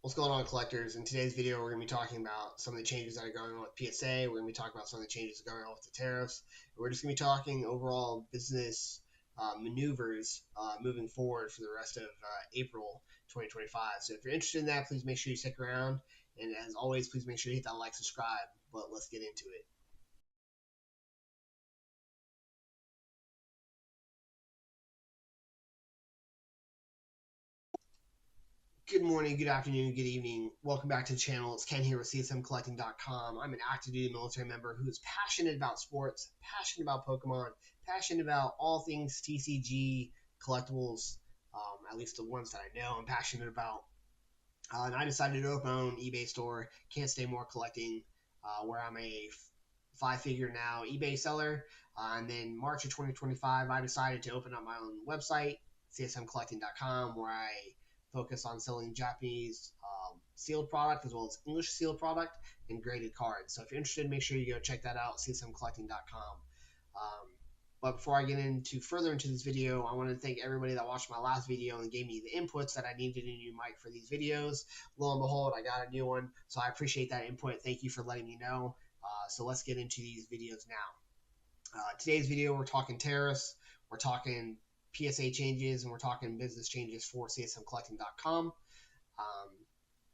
What's going on, collectors? In today's video, we're going to be talking about some of the changes that are going on with PSA. We're going to be talking about some of the changes that are going on with the tariffs. And we're just going to be talking overall business maneuvers moving forward for the rest of April 2025. So if you're interested in that, please make sure you stick around. And as always, please make sure you hit that like, subscribe. But let's get into it. Good morning, good afternoon, good evening. Welcome back to the channel. It's Ken here with CSMCollecting.com. I'm an active duty military member who is passionate about sports, passionate about Pokemon, passionate about all things TCG, collectibles, at least the ones that I know I'm passionate about. And I decided to open my own eBay store. Can't stay more collecting, where I'm a five-figure now eBay seller. And then March of 2025, I decided to open up my own website, CSMCollecting.com, where I focus on selling Japanese sealed product as well as English sealed product and graded cards. So if you're interested, make sure you go check that out, CSMCollecting.com. But before I get further into this video, I want to thank everybody that watched my last video and gave me the inputs that I needed a new mic for these videos. Lo and behold, I got a new one, so I appreciate that input. Thank you for letting me know. So let's get into these videos now. Today's video, we're talking tariffs, we're talking PSA changes, and we're talking business changes for CSMCollecting.com.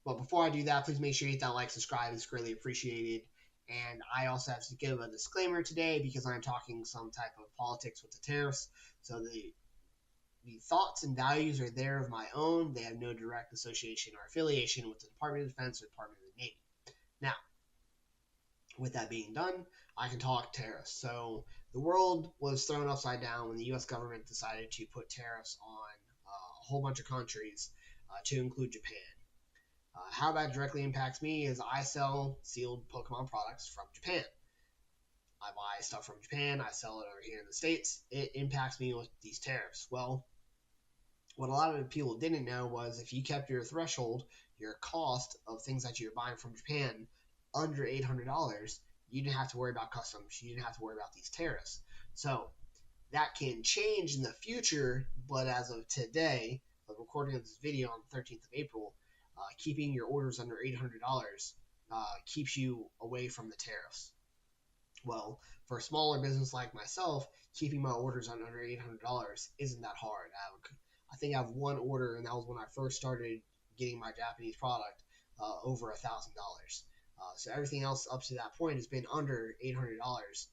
But before I do that, please make sure you hit that like, subscribe. It's greatly appreciated. And I also have to give a disclaimer today because I'm talking some type of politics with the tariffs. So the thoughts and values are there of my own. They have no direct association or affiliation with the Department of Defense or Department of the Navy. Now, with that being done, I can talk tariffs. So the world was thrown upside down when the U.S. government decided to put tariffs on a whole bunch of countries, to include Japan. How that directly impacts me is I sell sealed Pokemon products from Japan. I buy stuff from Japan, I sell it over here in the States. It impacts me with these tariffs. Well, what a lot of people didn't know was if you kept your threshold, your cost of things that you're buying from Japan under $800, you didn't have to worry about customs. You didn't have to worry about these tariffs. So that can change in the future, but as of today, the recording of this video on the 13th of April, keeping your orders under $800 keeps you away from the tariffs. Well, for a smaller business like myself, keeping my orders under $800 isn't that hard. I think I have one order, and that was when I first started getting my Japanese product, over $1,000. So everything else up to that point has been under $800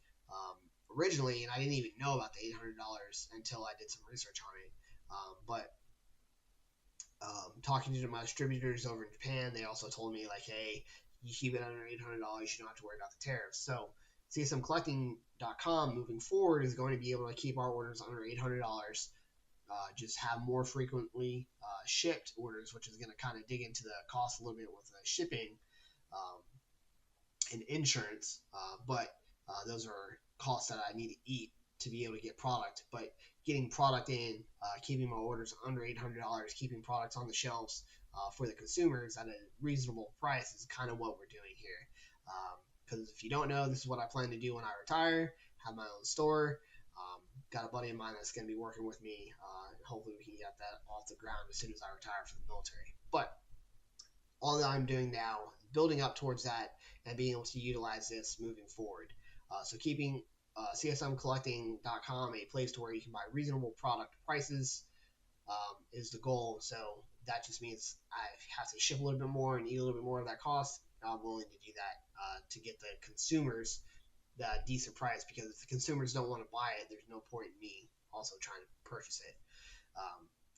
originally, and I didn't even know about the $800 until I did some research on it. Talking to my distributors over in Japan, they also told me, like, hey, you keep it under $800, you don't have to worry about the tariffs. So CSMCollecting.com moving forward is going to be able to keep our orders under $800, just have more frequently shipped orders, which is going to kind of dig into the cost a little bit with the shipping and insurance, but those are costs that I need to eat to be able to get product. But getting product in, keeping my orders under $800, keeping products on the shelves for the consumers at a reasonable price is kind of what we're doing here. Because if you don't know, this is what I plan to do when I retire, have my own store. Got a buddy of mine that's going to be working with me, and hopefully we can get that off the ground as soon as I retire from the military. But all that I'm doing now, building up towards that and being able to utilize this moving forward. So keeping CSMCollecting.com a place to where you can buy reasonable product prices is the goal. So that just means I have to ship a little bit more and eat a little bit more of that cost. I'm willing to do that to get the consumers that decent price, because if the consumers don't want to buy it, there's no point in me also trying to purchase it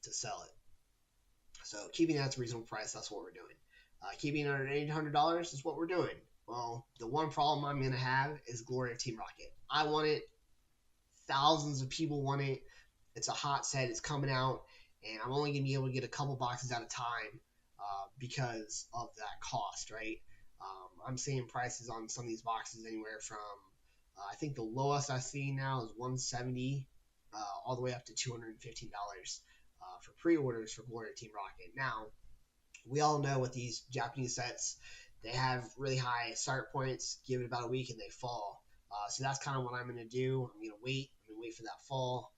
to sell it. So keeping that to a reasonable price, that's what we're doing. Keeping it under $800 is what we're doing. Well, the one problem I'm going to have is Glory of Team Rocket. I want it. Thousands of people want it. It's a hot set. It's coming out, and I'm only going to be able to get a couple boxes at a time because of that cost, right? I'm seeing prices on some of these boxes anywhere from, I think the lowest I've seen now is $170 all the way up to $215 for pre-orders for Glory of Team Rocket. Now, we all know with these Japanese sets, they have really high start points. Give it about a week and they fall. So that's kind of what I'm going to do. I'm going to wait. I'm going to wait for that fall,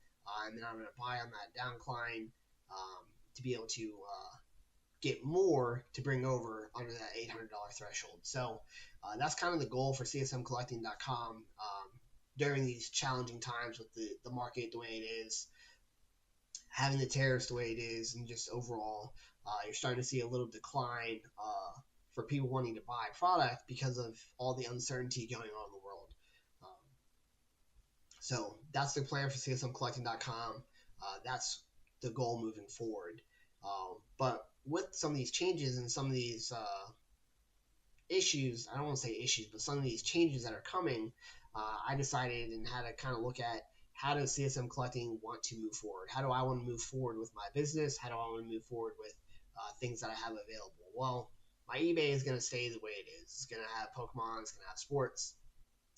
and then I'm going to buy on that downcline to be able to get more to bring over under that $800 threshold. So that's kind of the goal for CSMCollecting.com during these challenging times with the market the way it is, having the tariffs the way it is, and just overall, you're starting to see a little decline for people wanting to buy product because of all the uncertainty going on in the world. So that's the plan for CSMCollecting.com. That's the goal moving forward. But with some of these changes and some of these issues, I don't want to say issues, but some of these changes that are coming, I decided and had to kind of look at how does CSM Collecting want to move forward? How do I want to move forward with my business? How do I want to move forward with things that I have available? Well, my eBay is going to stay the way it is. It's going to have Pokemon, it's going to have sports,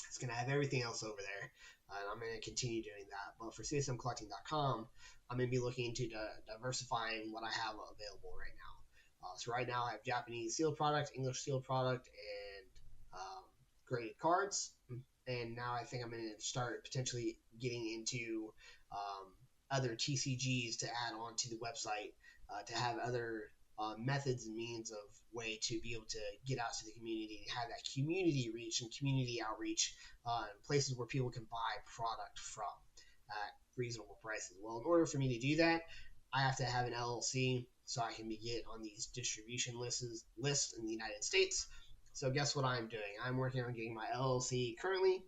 it's going to have everything else over there. And I'm going to continue doing that. But for CSMCollecting.com, I'm going to be looking into diversifying what I have available right now. So right now I have Japanese sealed product, English sealed product, and graded cards. And now I think I'm going to start potentially getting into other TCGs to add on to the website to have other methods and means of way to be able to get out to the community and have that community reach and community outreach places where people can buy product from at reasonable prices. Well, in order for me to do that, I have to have an LLC so I can get on these distribution lists in the United States. So guess what I'm doing? I'm working on getting my LLC currently.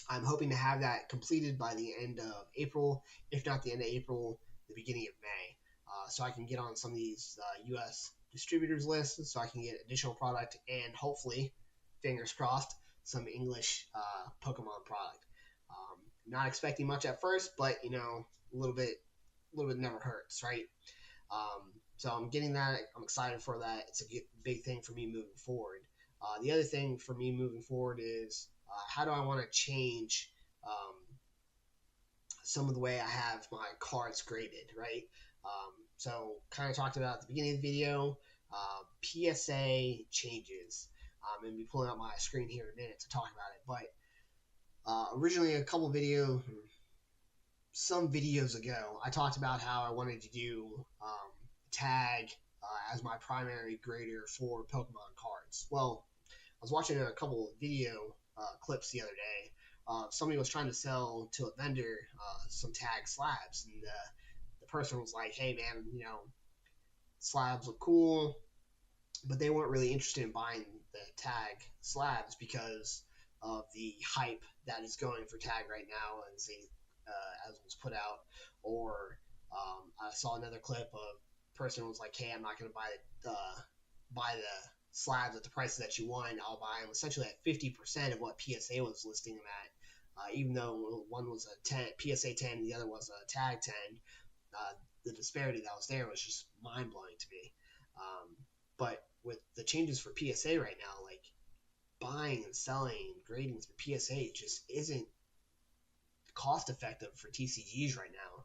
I'm hoping to have that completed by the end of April, if not the end of April, the beginning of May. So I can get on some of these U.S. distributors lists so I can get additional product and hopefully, fingers crossed, some English Pokemon product. Not expecting much at first, but a little bit never hurts, right? So I'm getting that. I'm excited for that. It's a big thing for me moving forward. The other thing for me moving forward is how do I want to change some of the way I have my cards graded, right? So kind of talked about at the beginning of the video, PSA changes. I'm going to be pulling up my screen here in a minute to talk about it. But originally some videos ago, I talked about how I wanted to do tag as my primary grader for Pokemon cards. Well, I was watching a couple of video clips the other day. Somebody was trying to sell to a vendor some tag slabs, and the person was like, "Hey, man, slabs look cool," but they weren't really interested in buying the tag slabs because of the hype that is going for tag right now, as it was put out. Or I saw another clip of a person was like, "Hey, I'm not going to buy the slabs at the prices that you want. I'll buy them essentially at 50% of what PSA was listing them at, even though one was a PSA 10 and the other was a tag 10. The disparity that was there was just mind-blowing to me. But with the changes for PSA right now, like buying and selling, grading through PSA just isn't cost-effective for TCGs right now.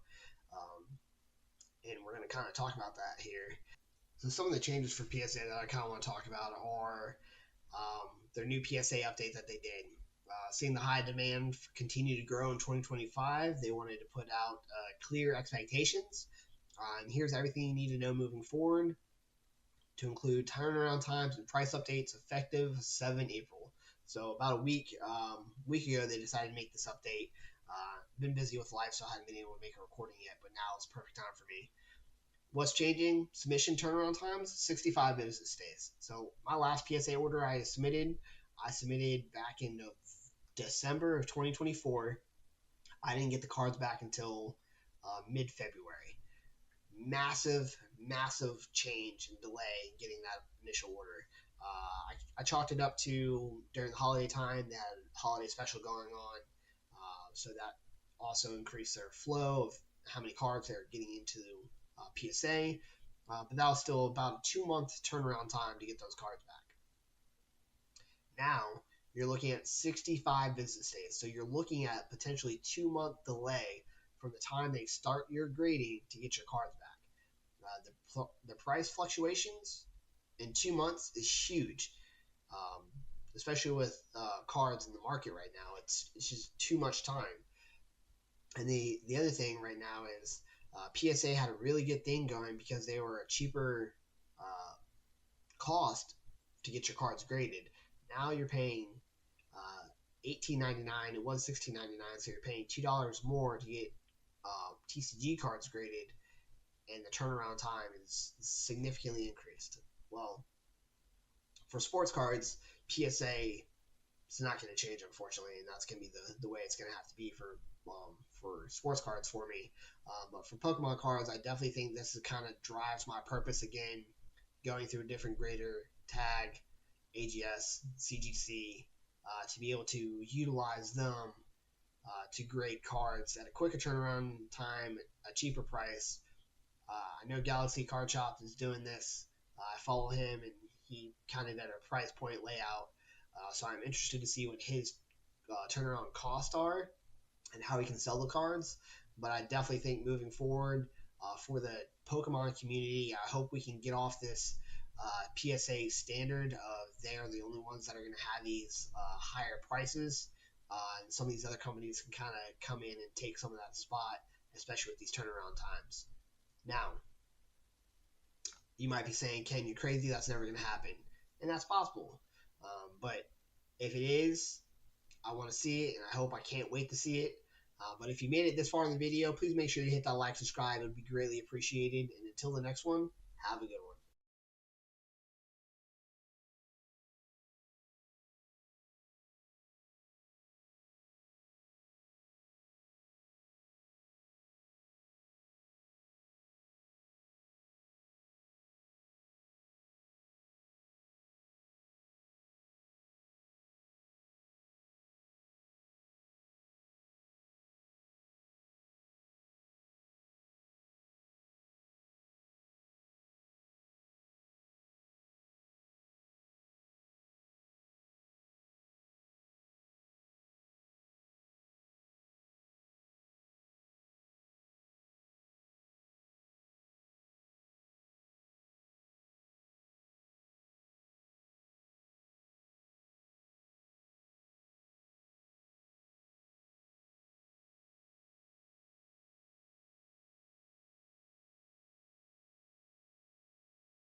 And we're going to kind of talk about that here. So some of the changes for PSA that I kind of want to talk about are their new PSA update that they did. Seeing the high demand continue to grow in 2025, they wanted to put out clear expectations. And here's everything you need to know moving forward, to include turnaround times and price updates effective 7 April. So about a week ago, they decided to make this update. Been busy with life, so I haven't been able to make a recording yet, but now it's perfect time for me. What's changing? Submission turnaround times, 65 business days. So my last PSA order I submitted back in December of 2024. I didn't get the cards back until mid-February. Massive change and delay in getting that initial order. I chalked it up to during the holiday time. They had a holiday special going on, so that also increased their flow of how many cards they're getting into PSA. But that was still about a 2-month turnaround time to get those cards back. Now you're looking at 65 business days. So you're looking at potentially 2-month delay from the time they start your grading to get your cards back. The price fluctuations in 2 months is huge, especially with cards in the market right now. It's just too much time. And the other thing right now is PSA had a really good thing going because they were a cheaper cost to get your cards graded. Now you're paying $18.99. It was $16.99, so you're paying $2 more to get TCG cards graded, and the turnaround time is significantly increased. Well, for sports cards, PSA is not going to change, unfortunately, and that's going to be the way it's going to have to be for sports cards for me. But for Pokemon cards, I definitely think this is kind of drives my purpose again, going through a different grader, tag, AGS, CGC, to be able to utilize them to grade cards at a quicker turnaround time, a cheaper price. I know Galaxy Card Shop is doing this. I follow him, and he kind of got a price point layout. So I'm interested to see what his turnaround costs are and how he can sell the cards. But I definitely think moving forward for the Pokemon community, I hope we can get off this PSA standard of they're the only ones that are going to have these higher prices. And some of these other companies can kind of come in and take some of that spot, especially with these turnaround times. Now, you might be saying, Ken, you're crazy. That's never going to happen. And that's possible. But if it is, I want to see it, and I hope I can't wait to see it. But if you made it this far in the video, please make sure you hit that like, subscribe. It would be greatly appreciated. And until the next one, have a good one.